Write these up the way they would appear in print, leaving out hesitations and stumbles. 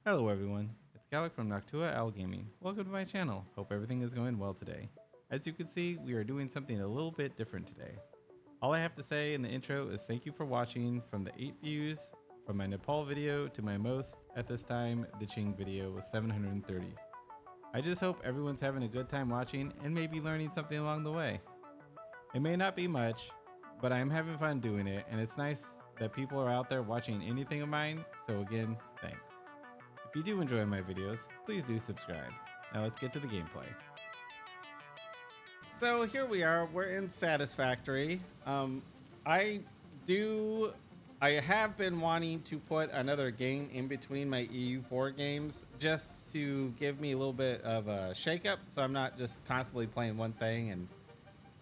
Hello everyone, it's Gallic from Noctua Owl Gaming. Welcome to my channel. Hope everything is going well today. As you can see, we are doing something a little bit different today. All I have to say in the intro is thank you for watching. From the 8 views from my Nepal video to my most at this time, the Ching video was 730. I just hope everyone's having a good time watching and maybe learning something along the way. It may not be much, but I'm having fun doing it, and it's nice that people are out there watching anything of mine, so again, thanks. If you do enjoy my videos, please do subscribe. Now let's get to the gameplay. So here we are, we're in Satisfactory. I have been wanting to put another game in between my EU4 games just to give me a little bit of a shakeup, so I'm not just constantly playing one thing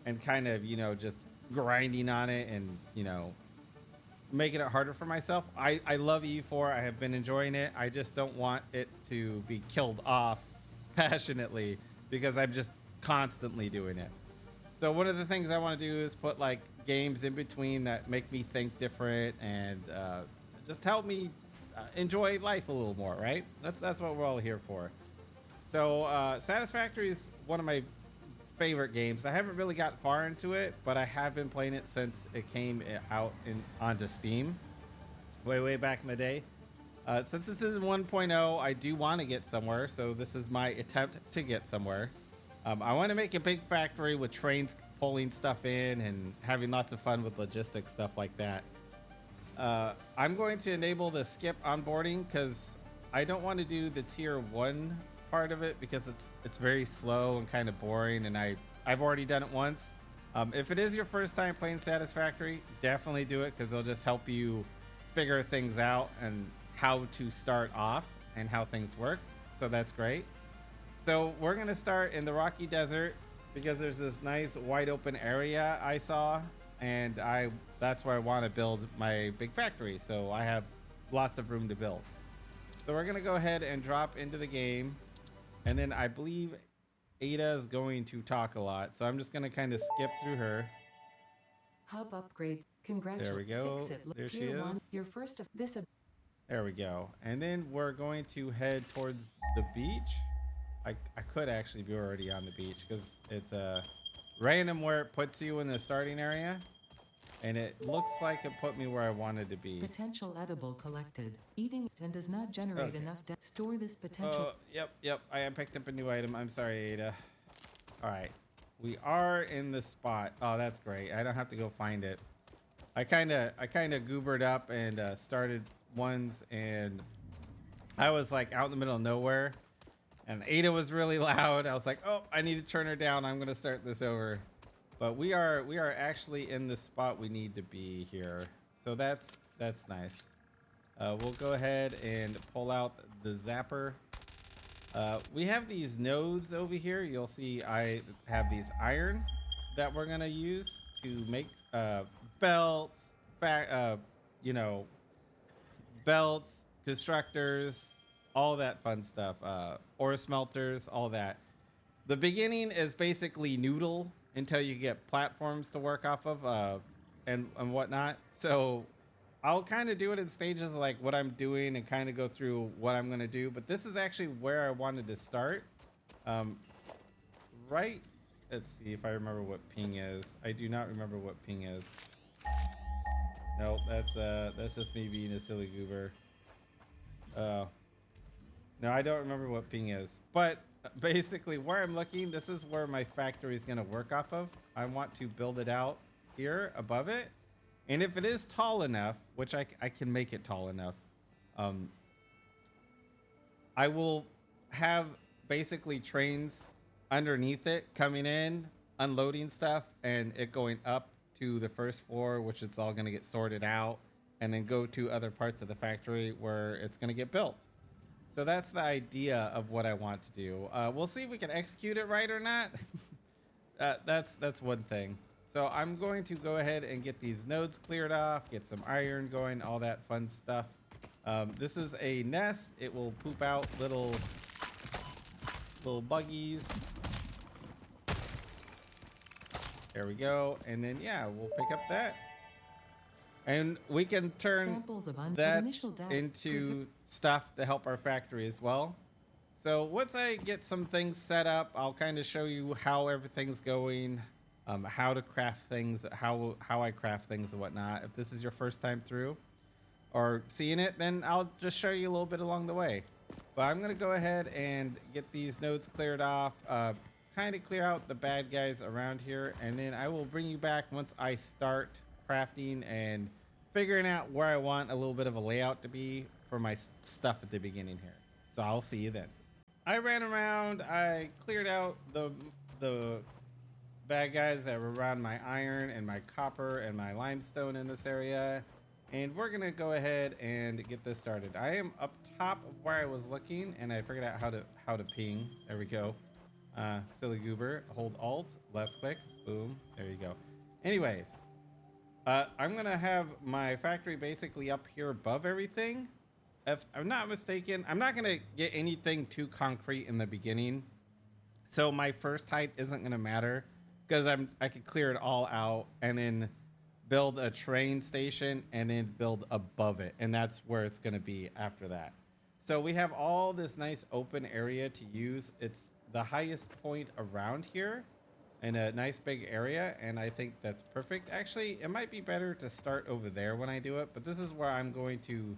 and kind of, just grinding on it and, making it harder for myself. I love EU4. I have been enjoying it. I just don't want it to be killed off passionately because I'm just constantly doing it. So one of the things I want to do is put like games in between that make me think different and just help me enjoy life a little more, right? That's what we're all here for. So Satisfactory is one of my favorite games. I haven't really got far into it, but I have been playing it since it came out onto Steam way back in the day. Since this is 1.0, I do want to get somewhere, so this is my attempt to get somewhere. I want to make a big factory with trains pulling stuff in and having lots of fun with logistics, stuff like that. I'm going to enable the skip onboarding because I don't want to do the tier 1 part of it because it's very slow and kind of boring, and I've already done it once. If it is your first time playing Satisfactory, definitely do it because it'll just help you figure things out and how to start off and how things work. So that's great. So we're gonna start in the Rocky Desert because there's this nice wide open area I saw, and that's where I want to build my big factory, so I have lots of room to build. So we're gonna go ahead and drop into the game. And then I believe Ada is going to talk a lot, so I'm just going to kind of skip through her. Hub upgrade. Congratulations. There we go. There she is. Your first of this. There we go. And then we're going to head towards the beach. I could actually be already on the beach because it's random where it puts you in the starting area. And it looks like it put me where I wanted to be. Potential edible collected. Eating and does not generate enough. Store this potential. Yep. I picked up a new item. I'm sorry, Ada. All right. We are in the spot. Oh, that's great. I don't have to go find it. I kind of goobered up and started ones, and I was like out in the middle of nowhere, and Ada was really loud. I was like, oh, I need to turn her down. I'm going to start this over. But we are actually in the spot we need to be here, so that's nice. We'll go ahead and pull out the zapper. We have these nodes over here. You'll see I have these iron that we're gonna use to make belts, belts, constructors, all that fun stuff. Ore smelters, all that. The beginning is basically noodle until you get platforms to work off of and whatnot. So I'll kind of do it in stages, like what I'm doing, and kind of go through what I'm going to do. But this is actually where I wanted to start. Right. Let's see if I remember what ping is. I do not remember what ping is. Nope, that's just me being a silly goober. No, I don't remember what ping is. But basically where I'm looking, this is where my factory is going to work off of. I want to build it out here above it, and if it is tall enough, which I can make it tall enough, I will have basically trains underneath it coming in, unloading stuff, and it going up to the first floor, which it's all going to get sorted out, and then go to other parts of the factory where it's going to get built. So that's the idea of what I want to do. We'll see if we can execute it right or not. That's one thing. So I'm going to go ahead and get these nodes cleared off, get some iron going, all that fun stuff. This is a nest. It will poop out little buggies. There we go. And then, yeah, we'll pick up that. And we can turn Samples of that initial data. into stuff to help our factory as well. So once I get some things set up, I'll kind of show you how everything's going, how to craft things, how I craft things and whatnot. If this is your first time through or seeing it, then I'll just show you a little bit along the way. But I'm gonna go ahead and get these nodes cleared off, kind of clear out the bad guys around here, and then I will bring you back once I start crafting and figuring out where I want a little bit of a layout to be for my stuff at the beginning here. So I'll see you then. I ran around, I cleared out the bad guys that were around my iron and my copper and my limestone in this area. And we're gonna go ahead and get this started. I am up top of where I was looking, and I figured out how to ping. There we go. Silly goober. Hold Alt, left click, boom. There you go. Anyways, I'm gonna have my factory basically up here above everything. If I'm not mistaken, I'm not gonna get anything too concrete in the beginning, so my first height isn't gonna matter because I could clear it all out and then build a train station and then build above it, and that's where it's gonna be after that. So we have all this nice open area to use. It's the highest point around here in a nice big area, and I think that's perfect. Actually, it might be better to start over there when I do it, but this is where I'm going to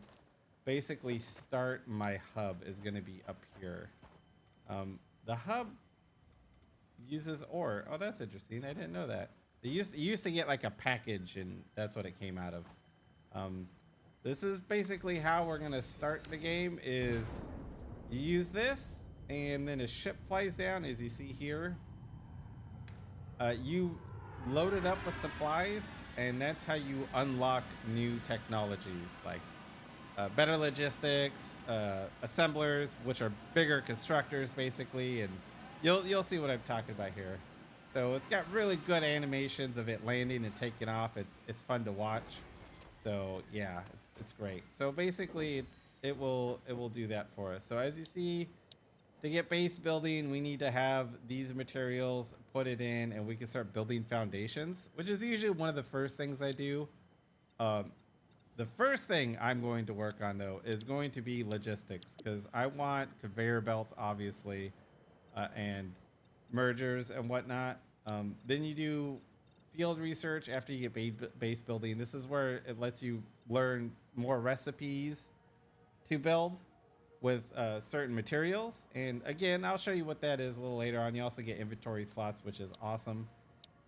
basically start. My hub is going to be up here. The hub uses ore. Oh, that's interesting. I didn't know that. You used to get like a package, and that's what it came out of. This is basically how we're going to start the game. Is you use this, and then a ship flies down, as you see here. You load it up with supplies, and that's how you unlock new technologies like better logistics, assemblers, which are bigger constructors basically, and you'll see what I'm talking about here. So it's got really good animations of it landing and taking off. It's fun to watch. So yeah, it's great. So basically it will do that for us. So as you see, to get base building, we need to have these materials, put it in, and we can start building foundations, which is usually one of the first things I do. The first thing I'm going to work on, though, is going to be logistics, because I want conveyor belts, obviously, and mergers and whatnot. Then you do field research after you get base building. This is where it lets you learn more recipes to build with certain materials. And again, I'll show you what that is a little later on. You also get inventory slots, which is awesome.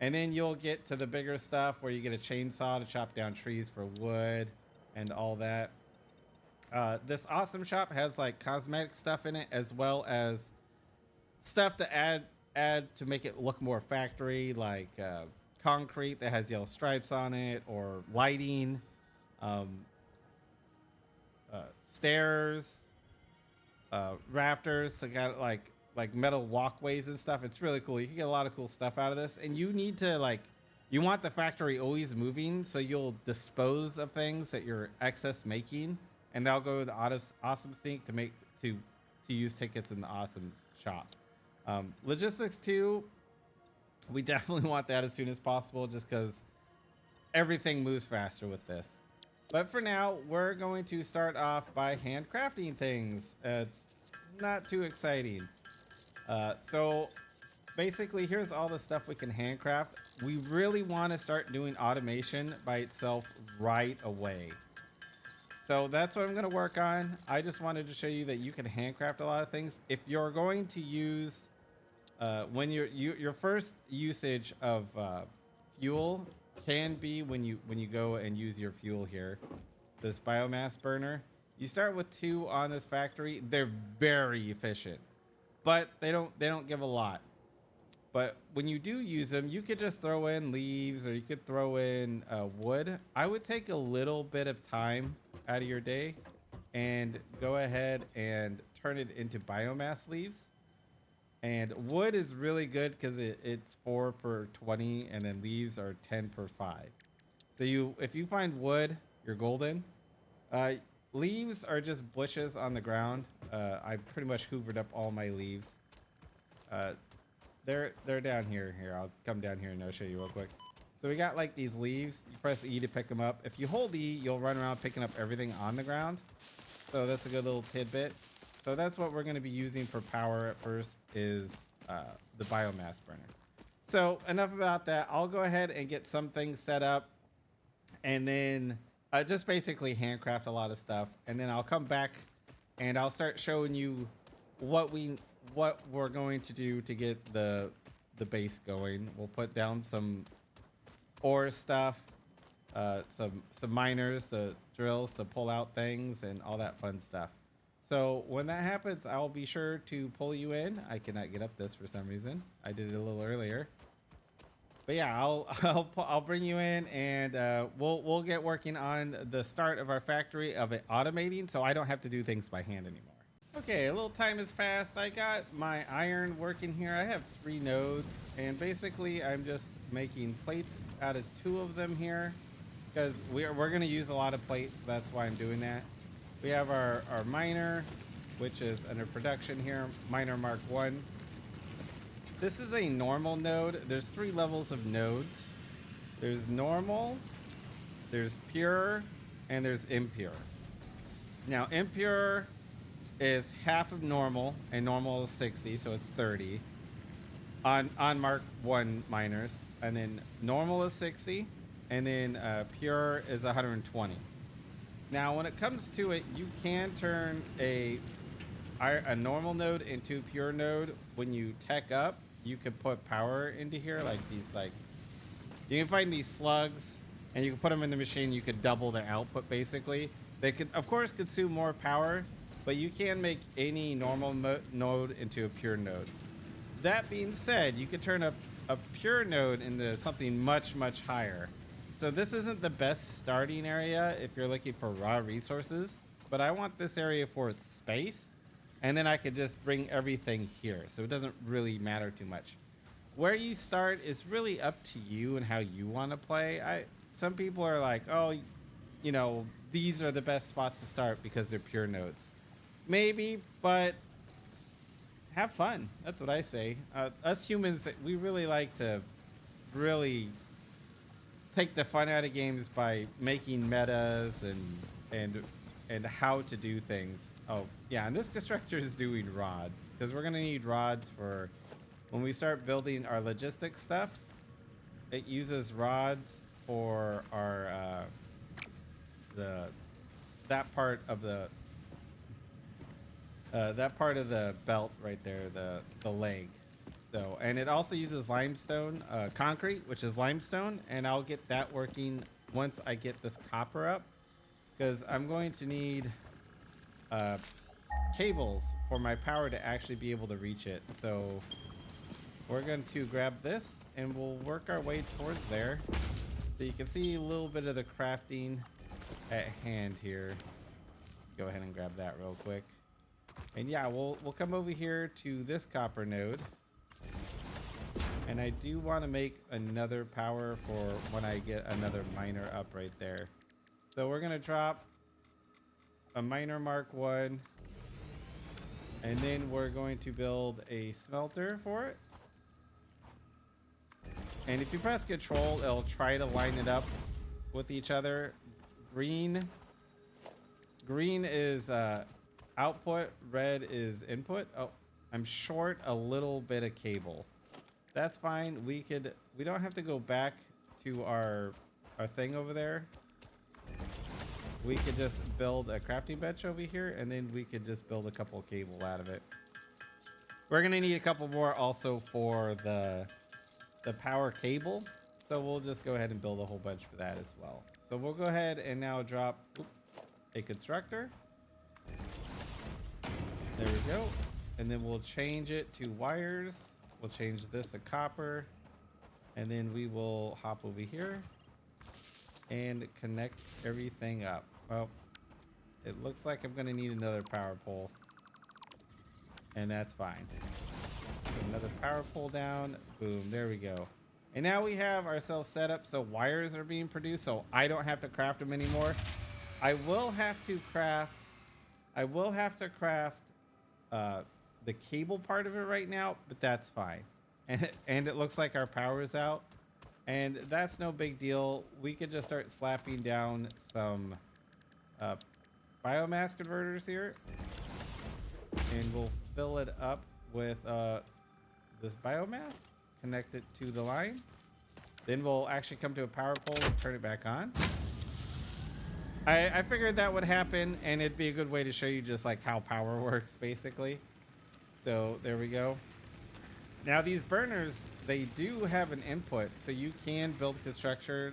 And then you'll get to the bigger stuff where you get a chainsaw to chop down trees for wood and all that. This awesome shop has like cosmetic stuff in it, as well as stuff to add to make it look more factory, like concrete that has yellow stripes on it, or lighting, stairs, rafters to got like metal walkways and stuff. It's really cool. You can get a lot of cool stuff out of this, and you need to you want the factory always moving, so you'll dispose of things that you're excess making, and that'll go to the awesome sink to use tickets in the awesome shop. Logistics too, we definitely want that as soon as possible, just because everything moves faster with this. But for now, we're going to start off by handcrafting things. It's not too exciting. So basically, here's all the stuff we can handcraft. We really want to start doing automation by itself right away. So that's what I'm going to work on. I just wanted to show you that you can handcraft a lot of things. If you're going to use, when your first usage of fuel can be when you go and use your fuel here, this biomass burner. You start with 2 on this factory. They're very efficient, but they don't give a lot. But when you do use them, you could just throw in leaves, or you could throw in wood. I would take a little bit of time out of your day and go ahead and turn it into biomass leaves. And wood is really good because it's 4 per 20, and then leaves are 10 per 5. So if you find wood, you're golden. Leaves are just bushes on the ground. I pretty much hoovered up all my leaves. They're down here. Here, I'll come down here and I'll show you real quick. So we got like these leaves. You press E to pick them up. If you hold E, you'll run around picking up everything on the ground. So that's a good little tidbit. So that's what we're going to be using for power at first is the biomass burner. So enough about that. I'll go ahead and get some things set up and then just basically handcraft a lot of stuff. And then I'll come back and I'll start showing you what we're going to do to get the base going. We'll put down some ore stuff, some miners, the drills to pull out things and all that fun stuff. So when that happens, I'll be sure to pull you in. I cannot get up this for some reason. I did it a little earlier. But yeah, I'll bring you in and we'll get working on the start of our factory of it automating so I don't have to do things by hand anymore. Okay, a little time has passed. I got my iron working here. I have 3 nodes and basically I'm just making plates out of 2 of them here because we're going to use a lot of plates. That's why I'm doing that. We have our miner, which is under production here, miner Mark 1. This is a normal node. There's 3 levels of nodes. There's normal, there's pure, and there's impure. Now, impure is half of normal, and normal is 60, so it's 30 on Mark 1 miners. And then normal is 60, and then pure is 120. Now, when it comes to it, you can turn a normal node into pure node. When you tech up, you can put power into here, like these, like you can find these slugs, and you can put them in the machine. You could double the output, basically. They could, of course, consume more power, but you can make any normal node into a pure node. That being said, you could turn a pure node into something much, much higher. So this isn't the best starting area if you're looking for raw resources, but I want this area for its space, and then I could just bring everything here. So it doesn't really matter too much. Where you start is really up to you and how you want to play. Some people are like, oh, you know, these are the best spots to start because they're pure nodes. Maybe, but have fun. That's what I say. Us humans, we really like to really take the fun out of games by making metas and how to do things. Oh yeah, and this constructor is doing rods because we're gonna need rods for when we start building our logistics stuff. It uses rods for our that part of the belt right there, the leg. So, and it also uses limestone, concrete, which is limestone, and I'll get that working once I get this copper up, because I'm going to need cables for my power to actually be able to reach it. So we're going to grab this and we'll work our way towards there. So you can see a little bit of the crafting at hand here. Let's go ahead and grab that real quick. And yeah, we'll come over here to this copper node. And I do want to make another power for when I get another miner up right there. So we're going to drop a miner Mark 1. And then we're going to build a smelter for it. And if you press control, it'll try to line it up with each other. Green is output, red is input. Oh, I'm short a little bit of cable. That's fine. We don't have to go back to our thing over there. We could just build a crafting bench over here, and then we could just build a couple of cable out of it. We're gonna need a couple more also for the power cable, so we'll just go ahead and build a whole bunch for that as well. So we'll go ahead and now drop a constructor. There we go. And then we'll change it to wires. We'll change this to copper, and then we will hop over here and connect everything up. Well, it looks like I'm gonna need another power pole, and that's fine. Another power pole down. Boom, there we go. And now we have ourselves set up so wires are being produced, so I don't have to craft them anymore. I will have to craft the cable part of it right now, but that's fine. And it looks like our power is out. And that's no big deal. We could just start slapping down some uh, biomass converters here, and we'll fill it up with this biomass, connect it to the line. Then we'll actually come to a power pole and turn it back on. I figured that would happen, and it'd be a good way to show you just like how power works, basically. So there we go. Now these burners, they do have an input, so you can build constructors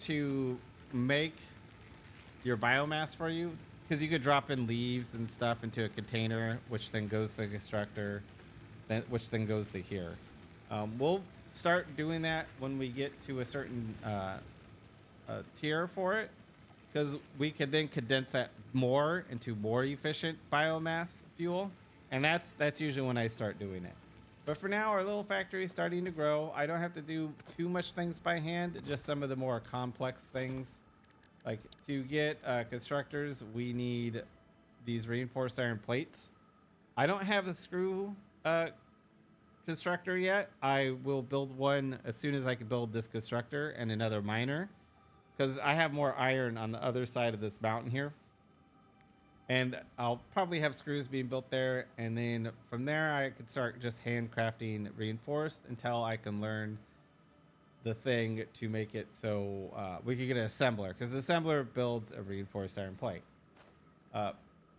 to make your biomass for you, because you could drop in leaves and stuff into a container, which then goes to the constructor, which then goes to here. We'll start doing that when we get to a certain tier for it, because we could then condense that more into more efficient biomass fuel, and that's usually when I start doing it. But for now, our little factory is starting to grow. I don't have to do too much things by hand, just some of the more complex things. Like to get constructors, we need these reinforced iron plates. I don't have a screw constructor yet. I will build one as soon as I can build this constructor and another miner, because I have more iron on the other side of this mountain here. And I'll probably have screws being built there. And then from there, I could start just handcrafting reinforced until I can learn the thing to make it so we could get an assembler, because the assembler builds a reinforced iron plate.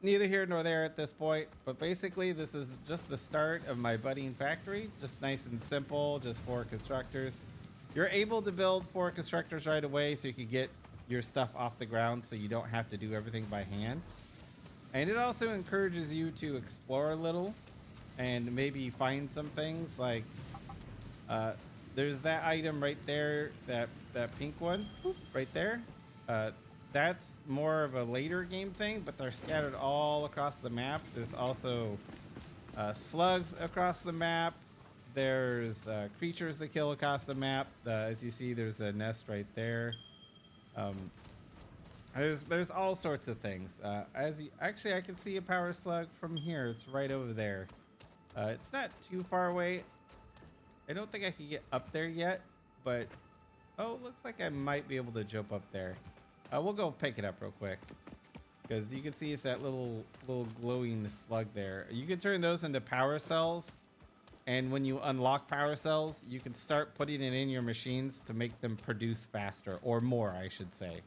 Neither here nor there at this point, but basically this is just the start of my budding factory. Just nice and simple, just 4 constructors. You're able to build 4 constructors right away, so you can get your stuff off the ground so you don't have to do everything by hand. And it also encourages you to explore a little and maybe find some things like there's that item right there, that pink one right there. That's more of a later game thing, but they're scattered all across the map. There's also slugs across the map. There's creatures that kill across the map. As you see, there's a nest right there. There's all sorts of things. Actually, I can see a power slug from here. It's right over there. It's not too far away. I don't think I can get up there yet, but oh, it looks like I might be able to jump up there. We'll go pick it up real quick, because you can see it's that little glowing slug there. You can turn those into power cells, and when you unlock power cells, you can start putting it in your machines to make them produce faster, or more, I should say,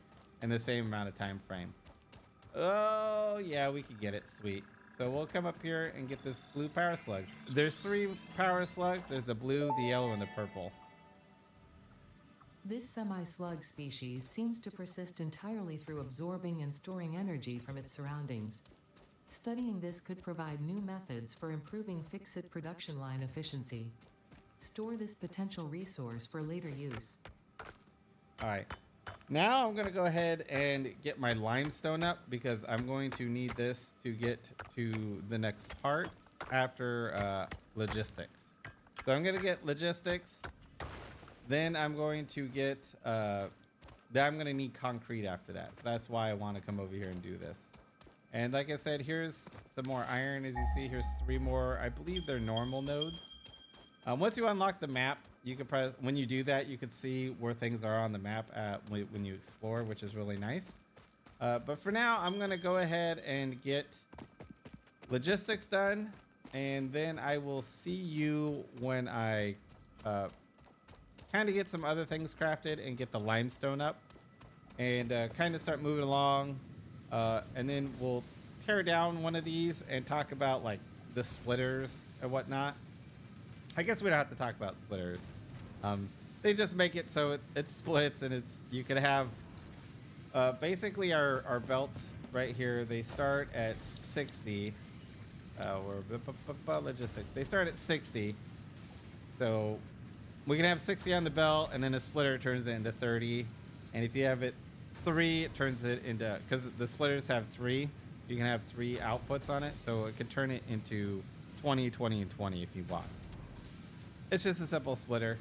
in the same amount of time frame. Oh yeah, we could get it. Sweet. So we'll come up here and get this blue power slugs. There's 3 power slugs. There's the blue, the yellow, and the purple. This semi-slug species seems to persist entirely through absorbing and storing energy from its surroundings. Studying this could provide new methods for improving fixit production line efficiency. Store this potential resource for later use. All right. Now I'm going to go ahead and get my limestone up, because I'm going to need this to get to the next part after logistics. So I'm going to get logistics. Then I'm going to get, then I'm going to need concrete after that. So that's why I want to come over here and do this. And like I said, here's some more iron. As you see, here's 3 more. I believe they're normal nodes. Once you unlock the map, you can press, when you do that, you can see where things are on the map when you explore, which is really nice. But for now, I'm going to go ahead and get logistics done. And then I will see you when I kind of get some other things crafted and get the limestone up and kind of start moving along. And then we'll tear down one of these and talk about like the splitters and whatnot. I guess we don't have to talk about splitters. They just make it so it splits, and you can have basically our belts right here. They start at 60. Logistics. They start at 60. So we can have 60 on the belt, and then a splitter turns it into 30. And if you have it 3, it turns it into, because the splitters have 3, you can have 3 outputs on it. So it can turn it into 20, 20, and 20 if you want. It's just a simple splitter.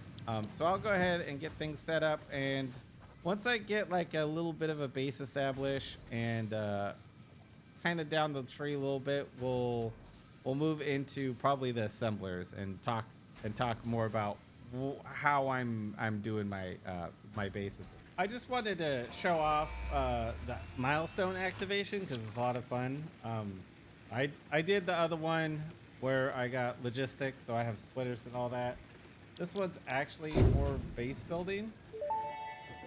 So I'll go ahead and get things set up, and once I get like a little bit of a base established and kind of down the tree a little bit, we'll move into probably the assemblers and talk more about how I'm doing my bases. I just wanted to show off the milestone activation because it's a lot of fun. I did the other one where I got logistics, so I have splitters and all that. This one's actually for base building,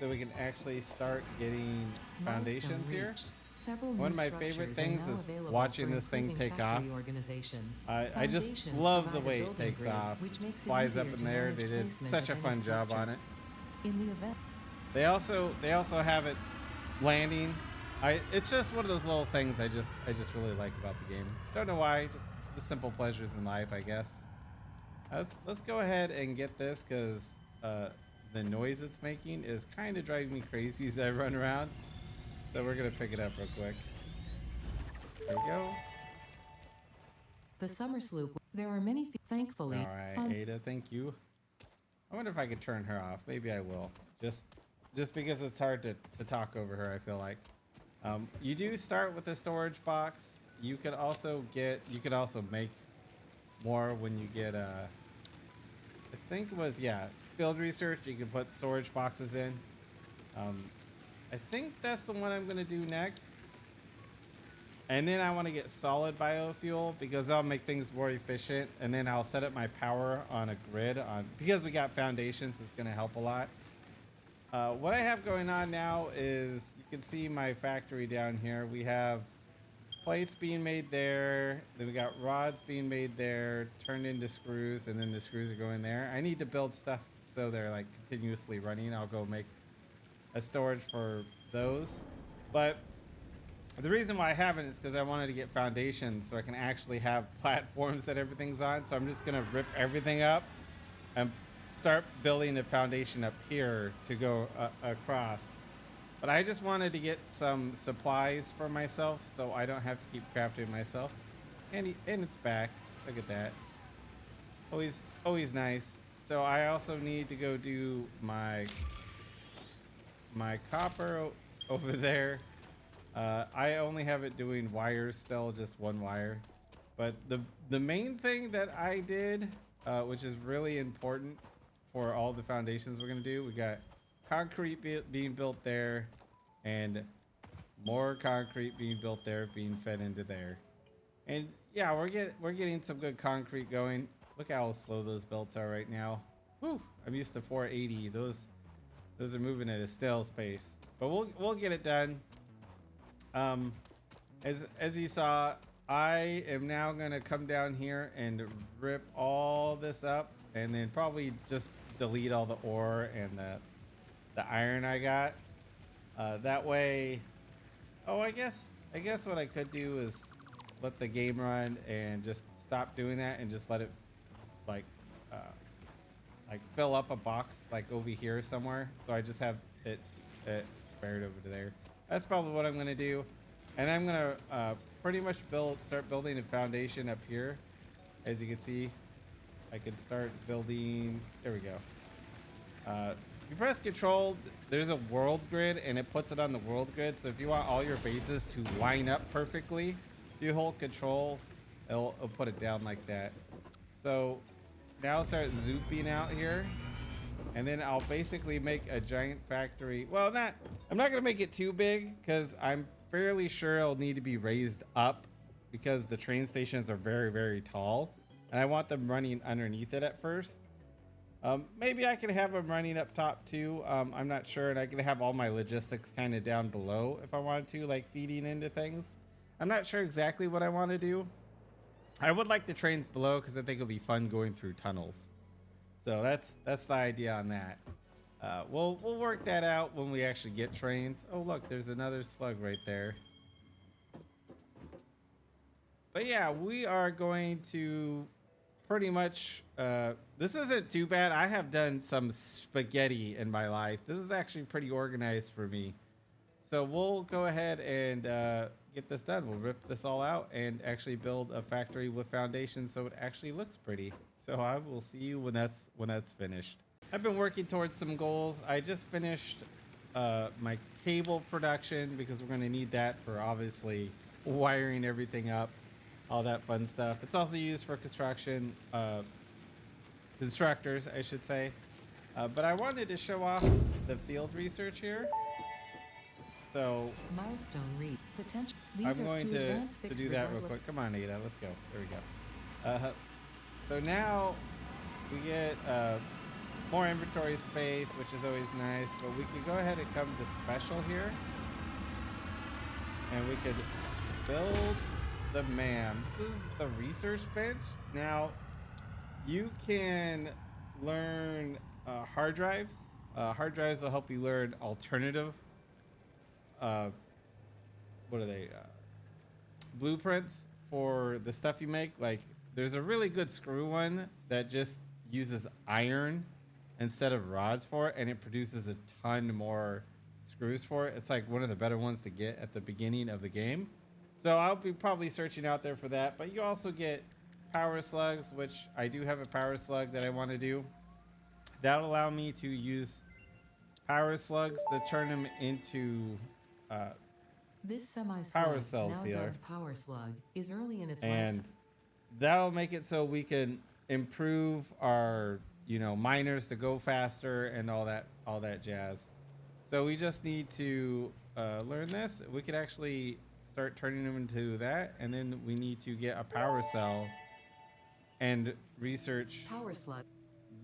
so we can actually start getting Milestone foundations here. reached. Several One new of my favorite structures are things now is available watching for this thing improving take off. factory organization. I just Foundations love the provide a way it building takes grid, off. which makes it Flies up easier in to there. manage They did placement such a of any fun job on structure. it. In the event They also have it landing. It's just one of those little things I just really like about the game. Don't know why, just the simple pleasures in life, I guess. Let's go ahead and get this because the noise it's making is kind of driving me crazy as I run around. So we're gonna pick it up real quick. There we go. the summer sloop, there are many, thankfully, All right, fun. Ada, thank you. I wonder if I could turn her off. Maybe I will. Just because it's hard to talk over her, I feel like. You do start with a storage box. You could also make more when you get I think it was, yeah, field research. You can put storage boxes in. I think that's the one I'm gonna do next. And then I want to get solid biofuel because that'll make things more efficient. And then I'll set up my power on a grid because we got foundations. It's going to help a lot. What I have going on now is you can see my factory down here. We have plates being made there. Then we got rods being made there, turned into screws, and then the screws are going there. I need to build stuff so they're like continuously running. I'll go make a storage for those. But the reason why I haven't is because I wanted to get foundations so I can actually have platforms that everything's on. So I'm just going to rip everything up and start building a foundation up here to go across. But I just wanted to get some supplies for myself so I don't have to keep crafting myself. And it's back. Look at that. Always nice. So I also need to go do my copper over there. I only have it doing wires still, just one wire. But the main thing that I did, which is really important for all the foundations we're gonna do, we got concrete being built there, and more concrete being built there, being fed into there. And yeah, we're getting some good concrete going. Look how slow those builds are right now. Whew, I'm used to 480. Those are moving at a snail's pace. But we'll get it done. As you saw, I am now gonna come down here and rip all this up, and then probably just delete all the ore and the iron I got. That way, oh, I guess what I could do is let the game run and just stop doing that and just let it like fill up a box like over here somewhere. So I just have it spared over to there. That's probably what I'm gonna do. And I'm gonna pretty much start building a foundation up here. As you can see, I can start building. There we go. You press control, there's a world grid and it puts it on the world grid. So if you want all your bases to line up perfectly, if you hold control, it'll put it down like that. So now I'll start zooping out here. And then I'll basically make a giant factory. Well, I'm not gonna make it too big because I'm fairly sure it'll need to be raised up because the train stations are very, very tall. And I want them running underneath it at first. Maybe I can have them running up top too. I'm not sure. And I can have all my logistics kind of down below if I wanted to, like feeding into things. I'm not sure exactly what I want to do. I would like the trains below because I think it'll be fun going through tunnels. So that's the idea on that. We'll work that out when we actually get trains. Oh look, there's another slug right there. But yeah, we are going to pretty much, this isn't too bad. I have done some spaghetti in my life. This is actually pretty organized for me. So we'll go ahead and get this done. We'll rip this all out and actually build a factory with foundations so it actually looks pretty. So I will see you when that's finished. I've been working towards some goals. I just finished my cable production because we're going to need that for obviously wiring everything up, all that fun stuff. It's also used for construction. constructors, I should say. But I wanted to show off the field research here. So Milestone reach. Potential. These I'm are going to advance to fix do that real regardless. quick. Come on, Ada, let's go. There we go. So now we get more inventory space, which is always nice. But we could go ahead and come to special here, and we could build the MAM. This is the research bench. Now you can learn hard drives. Hard drives will help you learn alternative. Uh, what are they? Blueprints for the stuff you make. Like, there's a really good screw one that just uses iron instead of rods for it, and it produces a ton more screws for it. It's like one of the better ones to get at the beginning of the game. So I'll be probably searching out there for that. But you also get power slugs, which I do have a power slug that I want to do. That'll allow me to use power slugs to turn them into This semi-slug, power cells now here. dubbed power slug, is early in its life And that'll make it so we can improve our, miners to go faster and all that jazz. So we just need to learn this. We could actually start turning them into that, and then we need to get a power cell and research power slug.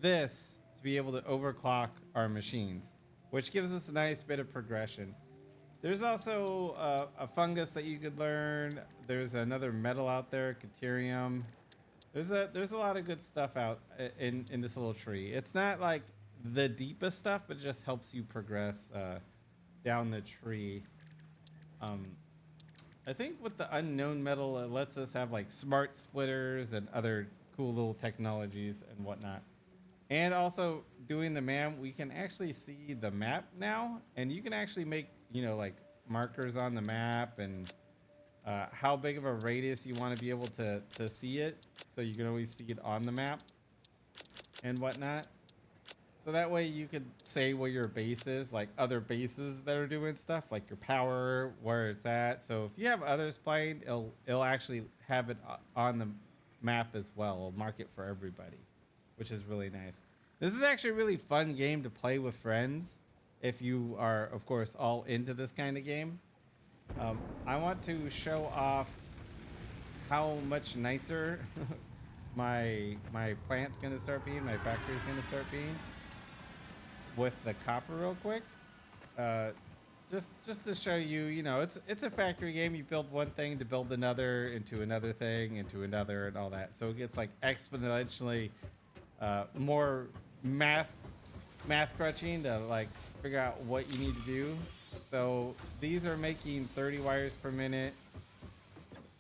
this to be able to overclock our machines, which gives us a nice bit of progression. There's also a fungus that you could learn. There's another metal out there, Caterium. There's a lot of good stuff out in this little tree. It's not like the deepest stuff, but it just helps you progress down the tree. I think with the unknown metal, it lets us have like smart splitters and other cool little technologies and whatnot. And also doing the MAM, we can actually see the map now, and you can actually make, like markers on the map and how big of a radius you want to be able to see it. So you can always see it on the map and whatnot. So that way you could say where your base is, like other bases that are doing stuff, like your power, where it's at. So if you have others playing, it'll actually have it on the map as well. It'll mark it for everybody, which is really nice. This is actually a really fun game to play with friends if you are, of course, all into this kind of game. I want to show off how much nicer my plant's gonna start being, my factory's gonna start being with the copper real quick. Just to show you, it's a factory game. You build one thing to build another into another thing into another and all that. So it gets like exponentially more math crunching to like figure out what you need to do. So these are making 30 wires per minute.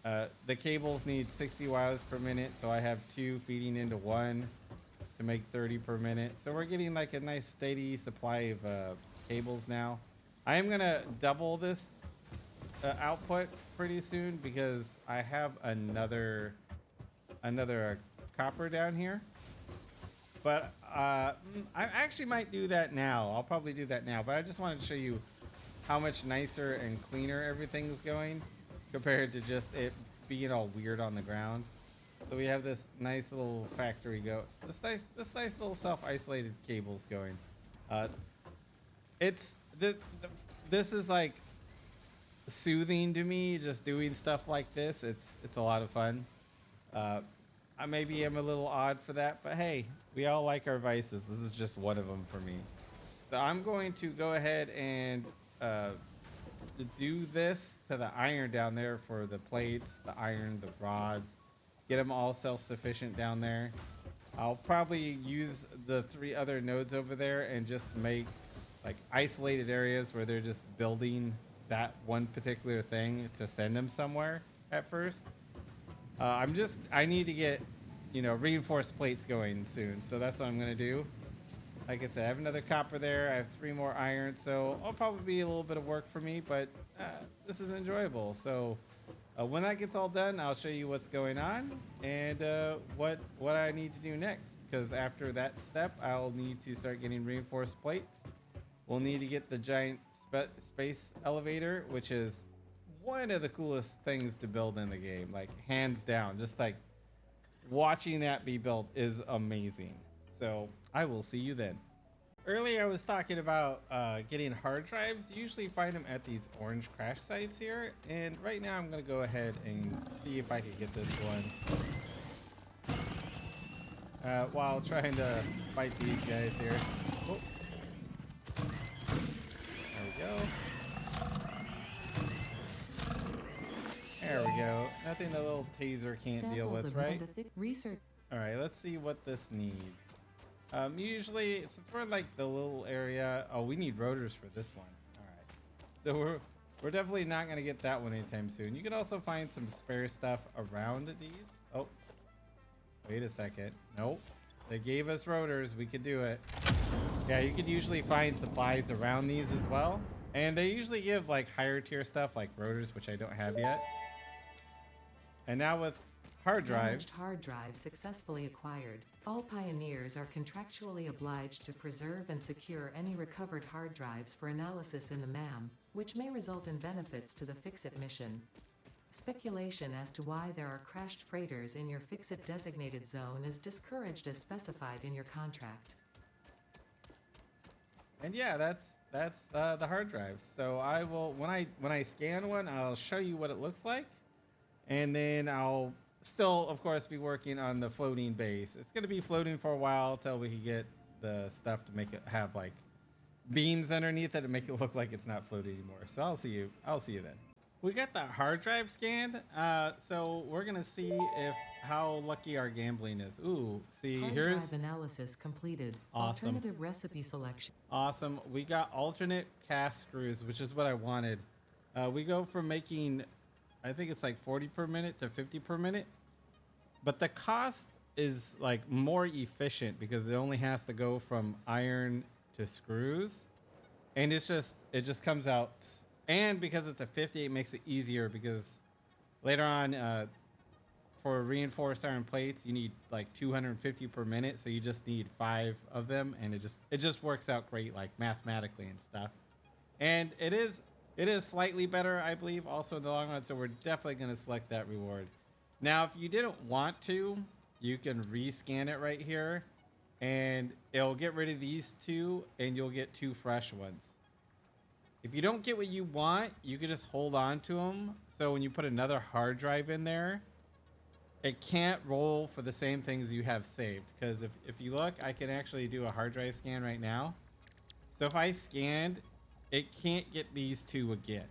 The cables need 60 wires per minute, so I have 2 feeding into 1 to make 30 per minute. So we're getting like a nice steady supply of cables now. I am gonna double this output pretty soon because I have another copper down here. But I actually might do that now. I'll probably do that now. But I just wanted to show you how much nicer and cleaner everything's going compared to just it being all weird on the ground. So we have this nice little factory this nice little self-isolated cables going. This is like soothing to me, just doing stuff like this. It's a lot of fun. I maybe am a little odd for that, but hey, we all like our vices. This is just one of them for me. So I'm going to go ahead and do this to the iron down there for the plates, the iron, the rods. Get them all self-sufficient down there. I'll probably use the 3 other nodes over there and just make like isolated areas where they're just building that one particular thing to send them somewhere at first. I need to get, reinforced plates going soon. So that's what I'm going to do. Like I said, I have another copper there. I have 3 more iron. So it'll probably be a little bit of work for me, but this is enjoyable. So when that gets all done, I'll show you what's going on and what I need to do next. Because after that step, I'll need to start getting reinforced plates. We'll need to get the giant space elevator, which is one of the coolest things to build in the game, like hands down. Just like watching that be built is amazing. So I will see you then. Earlier I was talking about getting hard drives. You usually find them at these orange crash sites here. And right now I'm going to go ahead and see if I can get this one. While trying to fight these guys here. Oh. There we go. There we go. Nothing the little taser can't deal Samples with, of right? thick research. All right, let's see what this needs. Usually, since we're in like the little area, oh, we need rotors for this one. All right, so we're definitely not gonna get that one anytime soon. You can also find some spare stuff around these. Oh, wait a second. Nope, they gave us rotors. We could do it. Yeah, you could usually find supplies around these as well, and they usually give like higher tier stuff like rotors, which I don't have yet. And now with hard drives. Damaged hard drive successfully acquired. All pioneers are contractually obliged to preserve and secure any recovered hard drives for analysis in the MAM, which may result in benefits to the Fix-It mission. Speculation as to why there are crashed freighters in your Fix-It designated zone is discouraged as specified in your contract. And yeah, that's the hard drives. So I will when I scan one, I'll show you what it looks like, and then I'll still, of course, be working on the floating base. It's gonna be floating for a while till we can get the stuff to make it have like beams underneath it to make it look like it's not floating anymore. So I'll see you then. We got the hard drive scanned, so we're gonna see if how lucky our gambling is. Ooh, see, Hard here's drive analysis completed. Awesome. Alternative recipe selection. Awesome. We got alternate cast screws, which is what I wanted. We go from making, I think it's like 40 per minute to 50 per minute, but the cost is like more efficient because it only has to go from iron to screws, and it just comes out. And because it's a 50, it makes it easier because later on, for reinforced iron plates, you need like 250 per minute. So you just need 5 of them, and it just works out great, like mathematically and stuff. And it is slightly better, I believe, also in the long run. So we're definitely going to select that reward. Now, if you didn't want to, you can rescan it right here, and it'll get rid of these 2, and you'll get 2 fresh ones. If you don't get what you want, you can just hold on to them. So when you put another hard drive in there, it can't roll for the same things you have saved. Because if you look, I can actually do a hard drive scan right now. So if I scanned, it can't get these 2 again.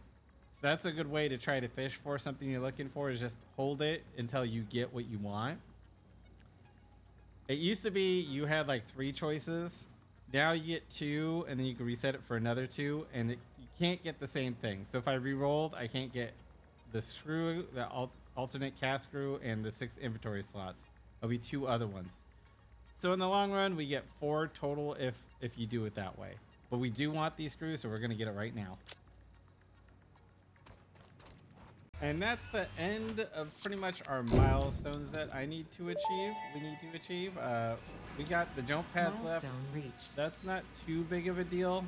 So that's a good way to try to fish for something you're looking for, is just hold it until you get what you want. It used to be you had like 3 choices. Now you get 2, and then you can reset it for another 2, and you can't get the same thing. So if I re-rolled, I can't get the screw, the alternate cast screw, and the 6 inventory slots. There'll be 2 other ones. So in the long run, we get 4 total if you do it that way. But we do want these screws, so we're going to get it right now. And that's the end of pretty much our milestones that I need to achieve. We got the jump pads left. Milestone reached. That's not too big of a deal.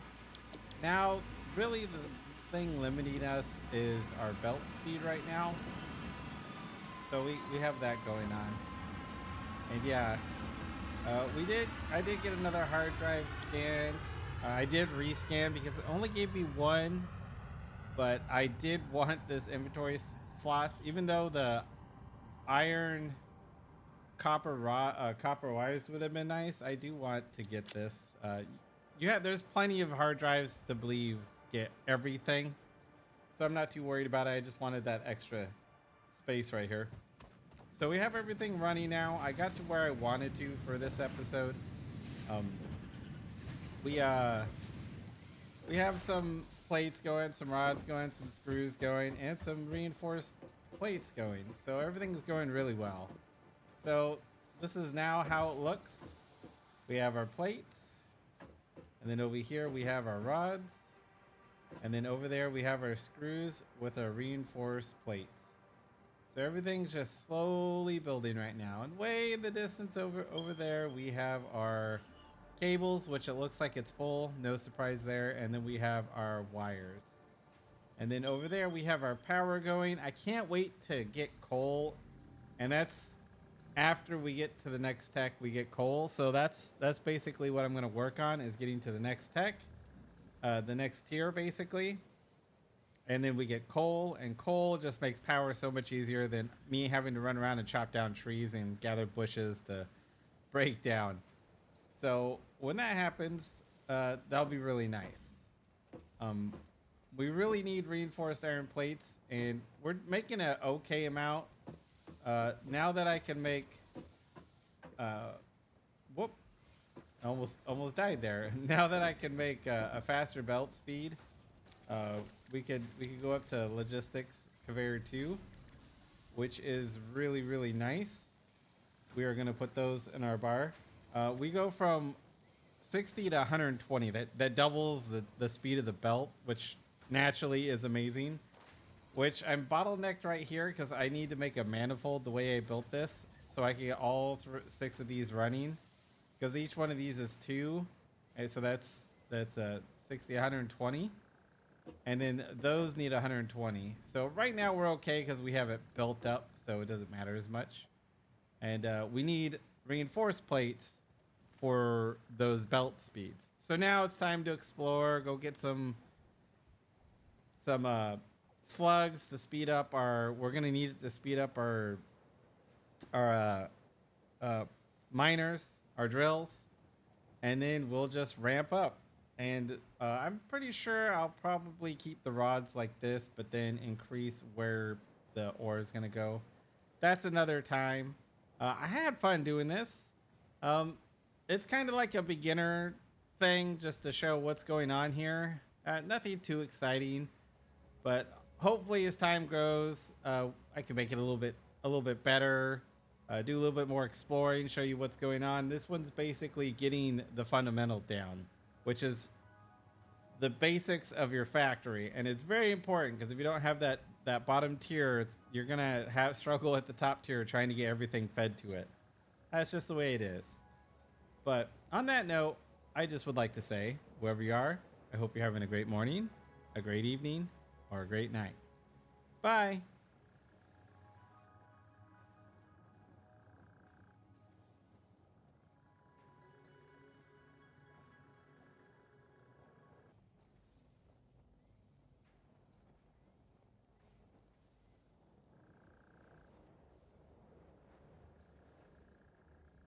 Now, really the thing limiting us is our belt speed right now. So we have that going on. And yeah, I did get another hard drive scanned. I did rescan because it only gave me 1. But I did want this inventory slots, even though the iron copper wires would have been nice. I do want to get this. There's plenty of hard drives to believe get everything, so I'm not too worried about it. I just wanted that extra space right here. So we have everything running now. I got to where I wanted to for this episode. We have some plates going, some rods going, some screws going, and some reinforced plates going. So everything's going really well. So this is now how it looks. We have our plates, and then over here we have our rods, and then over there we have our screws with our reinforced plates. So everything's just slowly building right now. And way in the distance over there we have our cables, which it looks like it's full, no surprise there. And then we have our wires, and then over there we have our power going. I can't wait to get coal, and that's after we get to the next tech, we get coal. So that's basically what I'm going to work on, is getting to the next tech, the next tier basically. And then we get coal, and coal just makes power so much easier than me having to run around and chop down trees and gather bushes to break down. So when that happens, that'll be really nice. We really need reinforced iron plates, and we're making an okay amount. Now that I can make, whoop, almost died there. Now that I can make a faster belt speed, we could go up to logistics conveyor 2, which is really nice. We are going to put those in our bar. We go from 60 to 120. That doubles the speed of the belt, which naturally is amazing. Which I'm bottlenecked right here because I need to make a manifold the way I built this, so I can get all 6 of these running. Because each one of these is 2, and so that's 60, 120. And then those need 120. So right now we're okay because we have it built up, so it doesn't matter as much. And we need reinforced plates for those belt speeds. So now it's time to explore, go get some slugs to speed up we're gonna need it to speed up our miners, our drills, and then we'll just ramp up. And I'm pretty sure I'll probably keep the rods like this, but then increase where the ore is gonna go. That's another time. I had fun doing this. It's kind of like a beginner thing, just to show what's going on here. Nothing too exciting, but hopefully as time grows, I can make it a little bit better, do a little bit more exploring, show you what's going on. This one's basically getting the fundamental down, which is the basics of your factory. And it's very important, because if you don't have that bottom tier, you're gonna struggle at the top tier trying to get everything fed to it. That's just the way it is. But on that note, I just would like to say, wherever you are, I hope you're having a great morning, a great evening, or a great night. Bye.